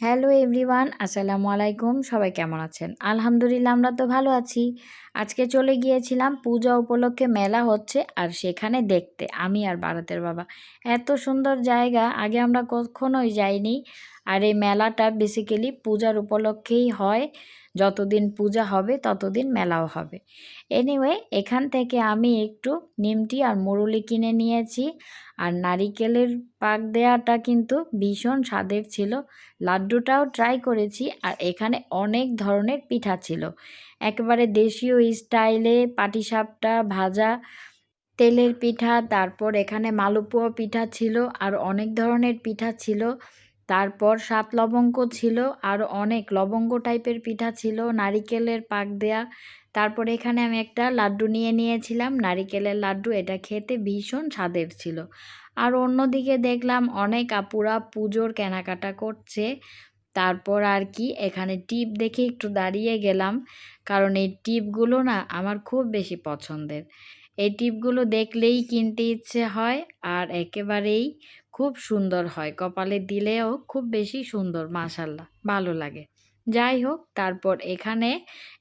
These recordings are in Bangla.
হ্যালো এভরিওয়ান, আসসালামু আলাইকুম। সবাই কেমন আছেন? আলহামদুলিল্লাহ, আমরা তো ভালো আছি। আজকে চলে গিয়েছিলাম পূজা উপলক্ষে, মেলা হচ্ছে আর সেখানে দেখতে আমি আর বারাতের বাবা। এত সুন্দর জায়গা, আগে আমরা কখনোই যাইনি। আর এই মেলাটা বেসিক্যালি পূজার উপলক্ষেই হয়। যতদিন পূজা হবে ততদিন মেলাও হবে। এনিওয়ে, এখান থেকে আমি একটু নিমটি আর মুরুলি কিনে নিয়েছি। আর নারিকেলের পাক দেওয়াটা কিন্তু ভীষণ স্বাদের ছিল। লাড্ডুটাও ট্রাই করেছি। আর এখানে অনেক ধরনের পিঠা ছিল, একেবারে দেশীয় স্টাইলে। পাটিসাপটা, ভাজা তেলের পিঠা, তারপর এখানে মালপোয়া পিঠা ছিল, আর অনেক ধরনের পিঠা ছিল। তারপর 7 লবঙ্গ ছিল, আর অনেক লবঙ্গ টাইপের পিঠা ছিল, নারিকেলের পাক দেয়া। তারপর এখানে আমি একটা লাড্ডু নিয়ে নিয়েছিলাম, নারিকেলের লাড্ডু। এটা খেতে ভীষণ স্বাদের ছিল। আর অন্যদিকে দেখলাম অনেক আপুরা পুজোর কেনাকাটা করছে। তারপর আর কি, এখানে টিপ দেখে একটু দাঁড়িয়ে গেলাম, কারণ এই টিপগুলো না আমার খুব বেশি পছন্দের। এই টিপগুলো দেখলেই কিনতে ইচ্ছে হয়, আর একেবারেই খুব সুন্দর হয়, কপালে দিলেও খুব বেশি সুন্দর, মাশাল্লাহ, ভালো লাগে। যাই হোক, তারপর এখানে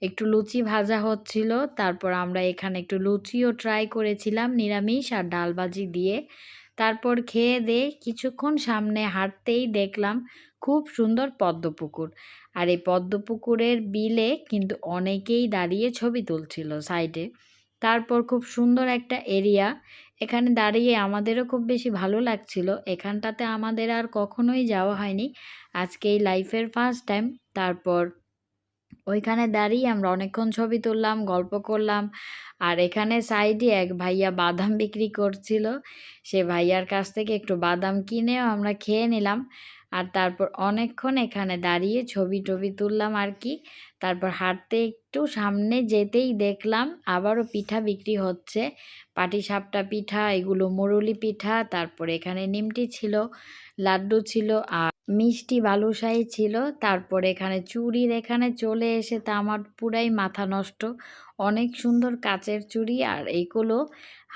একটু লুচি ভাজা হচ্ছিল। তারপর আমরা এখানে একটু লুচিও ট্রাই করেছিলাম, নিরামিষ আর ডালবাজি দিয়ে। তারপর খেয়ে দিয়ে কিছুক্ষণ সামনে হাঁটতেই দেখলাম খুব সুন্দর পদ্মপুকুর। আর এই পদ্মপুকুরের বিলে কিন্তু অনেকেই দাঁড়িয়ে ছবি তুলছিল সাইডে। তারপর খুব সুন্দর একটা এরিয়া, এখানে দাঁড়িয়ে আমাদেরও খুব বেশি ভালো লাগছিল। এখানটাতে আমাদের আর কখনোই যাওয়া হয়নি, আজকে এই লাইফের ফার্স্ট টাইম। তারপর ওইখানে দাঁড়িয়ে আমরা অনেকক্ষণ ছবি তুললাম, গল্প করলাম। আর এখানে সাইডে এক ভাইয়া বাদাম বিক্রি করছিল, সে ভাইয়ার কাছ থেকে একটু বাদাম কিনেও আমরা খেয়ে নিলাম। আর তারপর অনেকক্ষণ এখানে দাঁড়িয়ে ছবি টবি তুললাম আর কি। তারপর হাঁটতে একটু সামনে যেতেই দেখলাম আবারও পিঠা বিক্রি হচ্ছে, পাটিসাপটা পিঠা, এগুলো মুরুলি পিঠা। তারপর এখানে নিমটি ছিল, লাড্ডু ছিল, আর মিষ্টি বালুশাহী ছিল। তারপর এখানে চুড়ির এখানে চলে এসে তা আমার পুরাই মাথা নষ্ট। অনেক সুন্দর কাচের চুড়ি, আর এইগুলো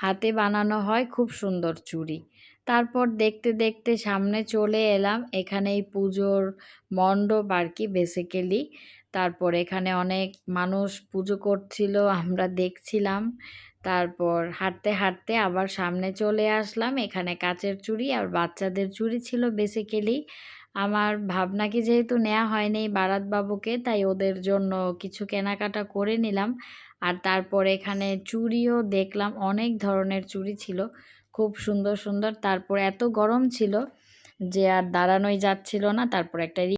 হাতে বানানো হয়, খুব সুন্দর চুড়ি। তারপর দেখতে দেখতে সামনে চলে এলাম, এখানে এই পুজোর মণ্ডপ আর কি বেসিক্যালি। তারপর এখানে অনেক মানুষ পুজো করছিল, আমরা দেখছিলাম। তারপর হাঁটতে হাঁটতে আবার সামনে চলে আসলাম, এখানে কাচের চুড়ি আর বাচ্চাদের চুড়ি ছিল বেসিক্যালি। আমার ভাবনা কি, যেহেতু নেওয়া হয়নি বারাত বাবুকে, তাই ওদের জন্য কিছু কেনাকাটা করে নিলাম। আর তারপর এখানে চুড়িও দেখলাম, অনেক ধরনের চুড়ি ছিল, খুব সুন্দর সুন্দর। তারপর এত গরম ছিল যে আর দাঁড়ানোই যাচ্ছিল না। তারপর একটা